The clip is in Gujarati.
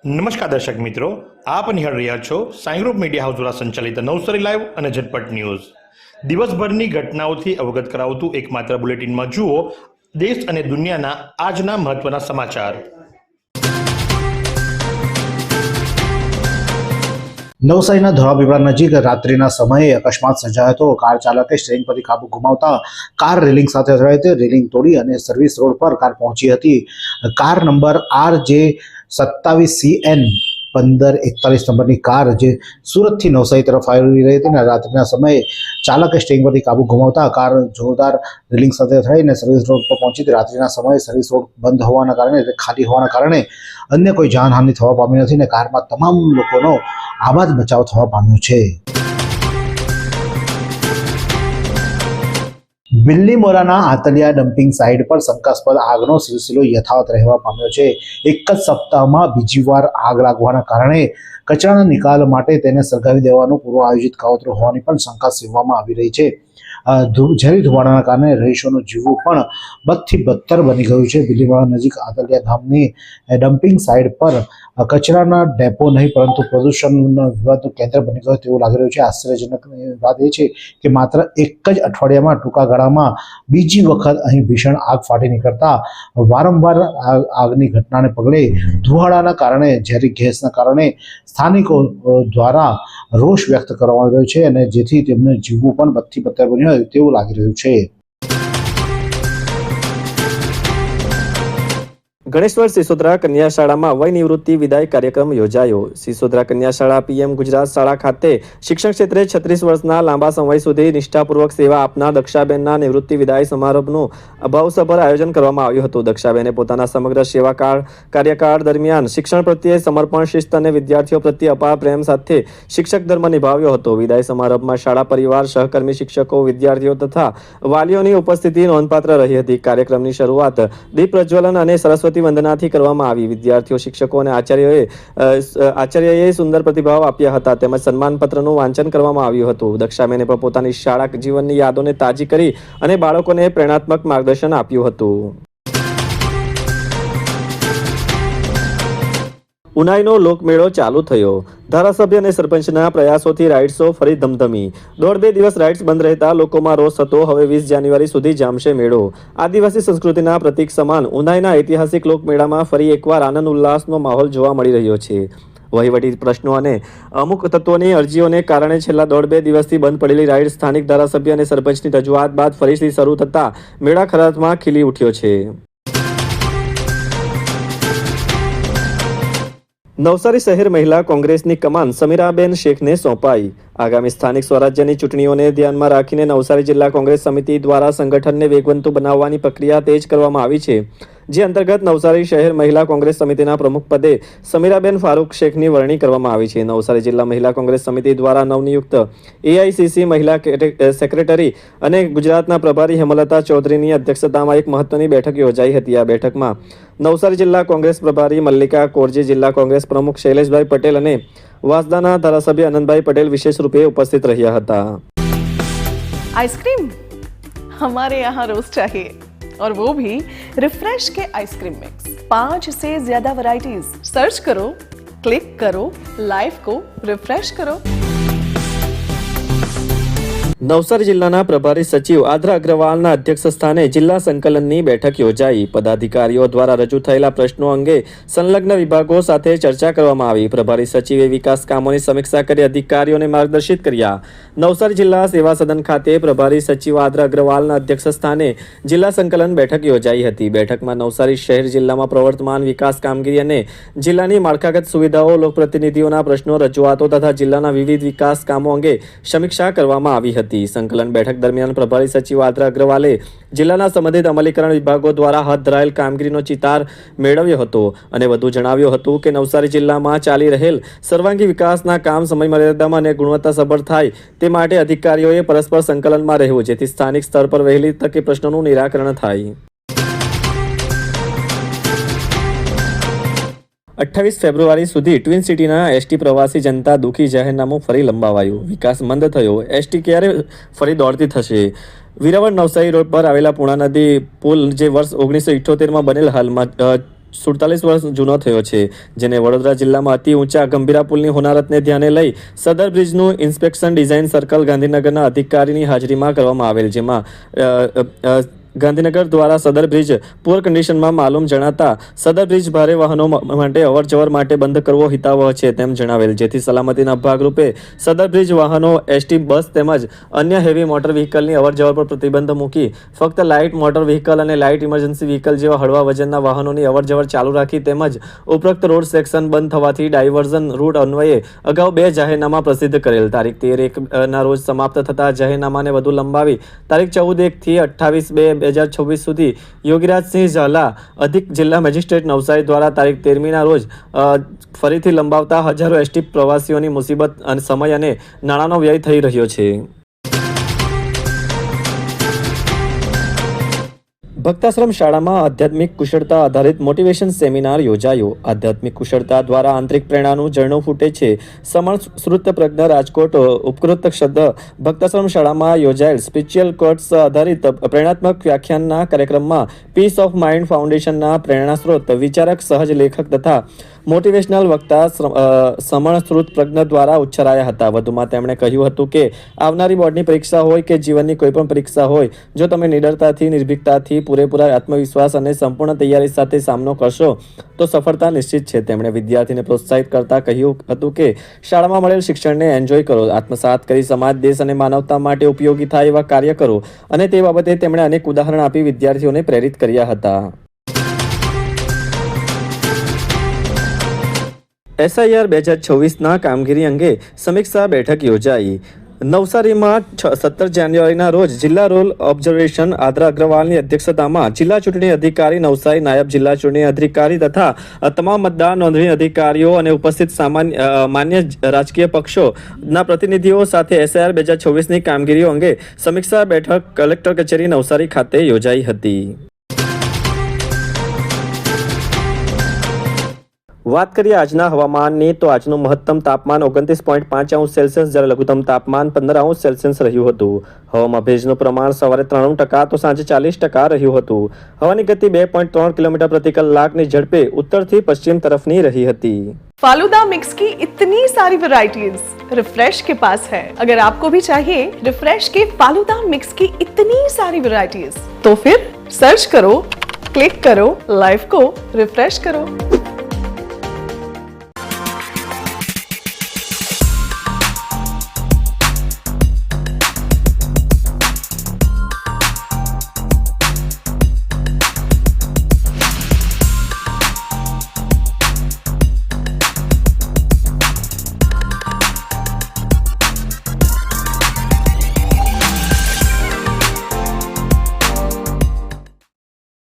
નમસ્કાર દર્શક મિત્રો, આપ નિહાળ રહ્યા છો સાઈ ગ્રુપ મીડિયા હાઉસ દ્વારા સંચાલિત નવસારી લાઈવ અને ઝટપટ ન્યૂઝ. દિવસભરની ઘટનાઓથી અવગત કરાવતું એકમાત્ર બુલેટિનમાં જુઓ દેશ અને દુનિયાના આજના મહત્વના સમાચાર. નવસારીના ધોળાવીરા નજીક રાત્રિના સમયે અકસ્માત સર્જાયો હતો. કાર ચાલકે સ્ટીયરિંગ પરથી કાબુ ગુમાવતા કાર રેલિંગ સાથે અથડાઈ હતી. રેલિંગ તોડી અને સર્વિસ રોડ પર કાર પહોંચી હતી. કાર નંબર RJ27CN 1541 નંબરની કાર જે સુરતથી નવસારી તરફ આવી રહી હતી અને રાત્રિના સમયે ચાલકે સ્ટીયરિંગ પરથી કાબુ ગુમાવતા કાર જોરદાર રેલિંગ સાથે અથડાઈને સર્વિસ રોડ પર પહોંચી હતી. રાત્રિના સમયે સર્વિસ રોડ બંધ હોવાના કારણે ખાલી હોવાના કારણે અન્ય કોઈ જાનહાનિ થવા પામી નથી અને કારમાં તમામ લોકોનો આબાદ બચાવ થવા પામ્યો છે. બિલ્લીમોરાના આતલિયા ડમ્પિંગ સાઇટ પર શંકાસ્પદ આગનો સિલસિલો યથાવત રહેવા પામ્યો છે. એક જ સપ્તાહમાં બીજી વાર આગ લાગવાના કારણે કચરાના નિકાલ માટે તેને સળગાવી દેવાનું પૂર્વ આયોજિત કાવતરું હોવાની પણ શંકા સેવવામાં આવી રહી છે. ઝેરી ધુમાડાના કારણે રહીશોનું જીવવું પણ બદથી બદતર બની ગયું છે. બિલ્લીમોરા નજીક આતલિયા ગામની ડમ્પિંગ સાઇટ પર કચરાના ડેપો નહીં પરંતુ પ્રદૂષણના વિવાદનું કેન્દ્ર બની ગયું તેવું લાગી રહ્યું છે. આશ્ચર્યજનક વાત એ છે કે માત્ર એક જ અઠવાડિયામાં ટૂંકા ગાળામાં બીજી વખત અહીં ભીષણ આગ ફાટી નીકળતા વારંવાર આગની ઘટનાને પગલે ધુમાડાના કારણે ઝેરી ગેસના કારણે સ્થાનિકો દ્વારા રોષ વ્યક્ત કરવામાં આવી રહ્યો છે અને જેથી તેમને જીવવું પણ બદથી બદતર બન્યું હોય તેવું લાગી રહ્યું છે. ગણેશ્વર સિસોદરા કન્યા શાળામાં વય નિવૃત્તિ વિદાય કાર્યક્રમ યોજાયો. સિસોદરા કન્યા શાળા PM ગુજરાત શાળા ખાતે શિક્ષણ ક્ષેત્રે 36 વર્ષના લાંબા સમય સુધી નિષ્ઠાપૂર્વક સેવા આપનાર દક્ષાબેનના નિવૃત્તિ વિદાય સમારોહનું ભાવસભર આયોજન કરવામાં આવ્યું હતું. દક્ષાબેને પોતાના સમગ્ર સેવાકાળ કાર્યકાળ દરમિયાન શિક્ષણ પ્રત્યે સમર્પણ, શિસ્ત અને વિદ્યાર્થીઓ પ્રત્યે અપાર પ્રેમ સાથે શિક્ષક ધર્મ નિભાવ્યો હતો. વિદાય સમારંભમાં શાળા પરિવાર, સહકર્મી શિક્ષકો, વિદ્યાર્થીઓ તથા વાલીઓની ઉપસ્થિતિ નોંધપાત્ર રહી હતી. કાર્યક્રમની શરૂઆત દીપ પ્રજ્વલન અને સરસ્વતી વંદનાથી કરવામાં આવી. વિદ્યાર્થીઓ, શિક્ષકો અને આચાર્યએ સુંદર પ્રતિભાવ આપ્યા હતા તેમજ સન્માનપત્રનું વાંચન કરવામાં આવ્યું હતું. દક્ષાબેને પણ પોતાની શાળા જીવનની યાદોને તાજી કરી અને બાળકોને પ્રેરણાત્મક માર્ગદર્શન આપ્યું હતું. ઉનાઈનો લોકમેળો ચાલુ થયો. ધારાસભ્ય અને સરપંચના પ્રયાસોથી રાઇડ્સો ફરી ધમધમી. 1.5 દિવસ રાઇડ્સ બંધ રહેતા લોકોમાં રોષ હતો. હવે 20 જાન્યુઆરી સુધી જામશે મેળો. આદિવાસી સંસ્કૃતિના પ્રતીક સમાન ઉનાઈના ઐતિહાસિક લોકમેળામાં ફરી એકવાર આનંદ ઉલ્લાસનો માહોલ જોવા મળી રહ્યો છે. વહીવટી પ્રશ્નો અને અમુક તત્વોની અરજીઓને કારણે છેલ્લા 1.5 દિવસથી બંધ પડેલી રાઇડ સ્થાનિક ધારાસભ્ય અને સરપંચની રજૂઆત બાદ ફરીથી શરૂ થતા મેળા ખરામાં ખીલી ઉઠ્યો છે. નવસારી શહેર મહિલા કોંગ્રેસની કમાન સમીરાબેન શેખને સોંપાઈ. આગામી સ્થાનિક સ્વરાજ્યની ચૂંટણીઓને ધ્યાનમાં રાખીને નવસારી જિલ્લા કોંગ્રેસ સમિતિ દ્વારા સંગઠનને વેગવંતુ બનાવવાની પ્રક્રિયા તેજ કરવામાં આવી છે. જે અંતર્ગત નવસારી શહેર મહિલા કોંગ્રેસ સમિતિના પ્રમુખ પદે સમીરાબેન ફારૂક શેખની વરણી કરવામાં આવી છે. નવસારી જિલ્લા મહિલા કોંગ્રેસ સમિતિ દ્વારા નવનિયુક્ત AICC મહિલા સેક્રેટરી અને ગુજરાતના પ્રભારી હેમલતા ચૌધરીની અધ્યક્ષતામાં એક મહત્વની બેઠક યોજાઈ હતી. આ બેઠકમાં નવસારી જિલ્લા કોંગ્રેસ પ્રભારી મલ્લિકા કોરજી, જિલ્લા કોંગ્રેસ પ્રમુખ શૈલેષભાઈ પટેલ અને વાસદાના ધારાસભ્ય આનંદભાઈ પટેલ વિશેષ રૂપે ઉપસ્થિત રહ્યા હતા. आइसक्रीम हमारे यहाँ रोज चाहिए और वो भी रिफ्रेश के आइसक्रीम मिक्स. 5 से ज्यादा वैरायटीज. सर्च करो, क्लिक करो, लाइफ को रिफ्रेश करो. નવસારી જિલ્લાના પ્રભારી સચિવ આદ્રા અગ્રવાલના અધ્યક્ષ સ્થાને જિલ્લા સંકલનની બેઠક યોજાઈ. પદાધિકારીઓ દ્વારા રજૂ થયેલા પ્રશ્નો અંગે સંલગ્ન વિભાગો સાથે ચર્ચા કરવામાં આવી. પ્રભારી સચિવે વિકાસ કામોની સમીક્ષા કરી અધિકારીઓને માર્ગદર્શિત કર્યા. નવસારી જિલ્લા સેવા સદન ખાતે પ્રભારી સચિવ આદ્રા અગ્રવાલના અધ્યક્ષ સ્થાને જિલ્લા સંકલન બેઠક યોજાઈ હતી. બેઠકમાં નવસારી શહેર જિલ્લામાં પ્રવર્તમાન વિકાસ કામગીરી અને જિલ્લાની માળખાગત સુવિધાઓ, લોકપ્રતિનિધિઓના પ્રશ્નો, રજૂઆતો તથા જિલ્લાના વિવિધ વિકાસ કામો અંગે સમીક્ષા કરવામાં આવી હતી. સંકલન બેઠક દરમિયાન પ્રભારી સચિવ આદ્રા અગ્રવાલે જિલ્લાના સંબંધિત અમલીકરણ વિભાગો દ્વારા હાથ ધરાયેલ કામગીરીનો ચિતાર મેળવ્યો હતો અને વધુ જણાવ્યું હતું કે નવસારી જિલ્લામાં ચાલી રહેલ સર્વાંગી વિકાસના કામ સમયમર્યાદામાં અને ગુણવત્તાસભર થાય તે માટે અધિકારીઓએ પરસ્પર સંકલનમાં રહેવું જેથી સ્થાનિક સ્તર પર વહેલી તકે પ્રશ્નોનું નિરાકરણ થાય. 28 ફેબ્રુઆરી સુધી ટ્વિન સિટીના ST પ્રવાસી જનતા દુઃખી જાહેરનામું ફરી લંબાવાયું. વિકાસ મંદ થયો. ST ક્યારે ફરી દોડતી થશે? વેરાવળ નવસારી રોડ પર આવેલા પૂર્ણા નદી પુલ જે વર્ષ 1978માં બનેલ હાલમાં 47 વર્ષ જૂનો થયો છે, જેને વડોદરા જિલ્લામાં અતિ ઊંચા ગંભીરા પુલની હોનારતને ધ્યાને લઈ સદર બ્રિજનું ઇન્સ્પેક્શન ડિઝાઇન સર્કલ ગાંધીનગરના અધિકારીની હાજરીમાં કરવામાં આવેલ, જેમાં ગાંધીનગર દ્વારા સદર બ્રિજ પુઅર કન્ડિશનમાં માલુમ જણાતા સદર બ્રિજ ભારે વાહનો માટે અવરજવર માટે બંધ કરવો હિતાવહ છે તેમ જણાવેલ, જેથી સલામતીના ભાગરૂપે સદર બ્રિજ વાહનો, એસટી બસ તેમજ અન્ય હેવી મોટર વ્હીકલની અવરજવર પર પ્રતિબંધ મૂકી ફક્ત લાઇટ મોટર વ્હીકલ અને લાઇટ ઇમરજન્સી વ્હીકલ જેવા હળવા વજનના વાહનોની અવરજવર ચાલુ રાખી તેમજ ઉપરોક્ત રોડ સેક્શન બંધ થવાથી ડાયવર્ઝન રૂટ અન્વયે અગાઉ 2 જાહેરનામા પ્રસિદ્ધ કરેલ. તારીખ 13/1 રોજ સમાપ્ત થતા જાહેરનામાને વધુ લંબાવી તારીખ 14/1 થી 28/2/2026 સુધી યોગીરાજસિંહ ઝાલા, અધિક જિલ્લા મેજિસ્ટ્રેટ નવસારી દ્વારા તારીખ 13મીના રોજ ફરીથી લંબાવતા હજારો એસટી પ્રવાસીઓની મુસીબત અને સમય અને નાણાંનો વ્યય થઈ રહ્યો છે. ભક્તાશ્રમ શાળામાં આધ્યાત્મિક કુશળતા આધારિત મોટિવેશન સેમિનાર યોજાયો. આધ્યાત્મિક કુશળતા દ્વારા આંતરિક પ્રેરણાનું ઝરણું ફૂટે છે. સમણ શ્રુત પ્રજ્ઞ રાજકોટ ઉપકૃત શબ્દ ભક્તાશ્રમ શાળામાં યોજાયેલ સ્પિરિચ્યુઅલ કોટ્સ આધારિત પ્રેરણાત્મક વ્યાખ્યાનના કાર્યક્રમમાં પીસ ઓફ માઇન્ડ ફાઉન્ડેશનના પ્રેરણાસ્ત્રોત, વિચારક, સહજ લેખક તથા મોટિવેશનલ વક્તા સમણ શ્રુત પ્રજ્ઞ દ્વારા ઉચ્ચારાયા હતા. વધુમાં તેમણે કહ્યું હતું કે આવનારી બોર્ડની પરીક્ષા હોય કે જીવનની કોઈ પણ પરીક્ષા હોય, જો તમે નિડરતાથી, નિર્ભીકતાથી, પૂરેપૂરા આત્મવિશ્વાસ અને સંપૂર્ણ તૈયારી સાથે સામનો કરશો તો સફળતા નિશ્ચિત છે. તેમણે વિદ્યાર્થીને પ્રોત્સાહિત કરતા કહ્યું હતું કે શાળામાં મળેલ શિક્ષણને એન્જોય કરો, આત્મસાત કરી સમાજ, દેશ અને માનવતા માટે ઉપયોગી થાય એવા કાર્ય કરો, અને તે બાબતે તેમણે અનેક ઉદાહરણ આપી વિદ્યાર્થીઓને પ્રેરિત કર્યા હતા. SIR 2026ના કામગીરી અંગે સમીક્ષા બેઠક યોજાઈ. નવસારીમાં 17 જાન્યુઆરીના રોજ જિલ્લા રોલ ઓબ્ઝર્વેશન આદ્રા અગ્રવાલની અધ્યક્ષતામાં જિલ્લા ચૂંટણી અધિકારી નવસારી, નાયબ જિલ્લા ચૂંટણી અધિકારી તથા તમામ મતદાર નોંધણી અધિકારીઓ અને ઉપસ્થિત માન્ય રાજકીય પક્ષોના પ્રતિનિધિઓ સાથે SIR 2026ની કામગીરીઓ અંગે સમીક્ષા બેઠક કલેક્ટર કચેરી નવસારી ખાતે યોજાઈ હતી. વાત કરીએ આજના હવામાનની, તો આજનું મહત્તમ તાપમાન 29.5°C જ્યારે લઘુત્તમ તાપમાન 15°C રહ્યું હતું. હવામાં ભેજનું પ્રમાણ સવારે 93% તો સાંજે 40% રહ્યું હતું. હવાની ગતિ 2.3 કિલોમીટર પ્રતિ કલાકની ઝડપે उत्तर पश्चिम तरफनी रही હતી. फालूदा मिक्स की इतनी सारी वैरायटीज रिफ्रेश के पास है. अगर आपको भी चाहिए रिफ्रेश के फालूदा मिक्स की इतनी सारी वैरायटीज, तो फिर सर्च करो, क्लिक करो, लाइफ को रिफ्रेश करो.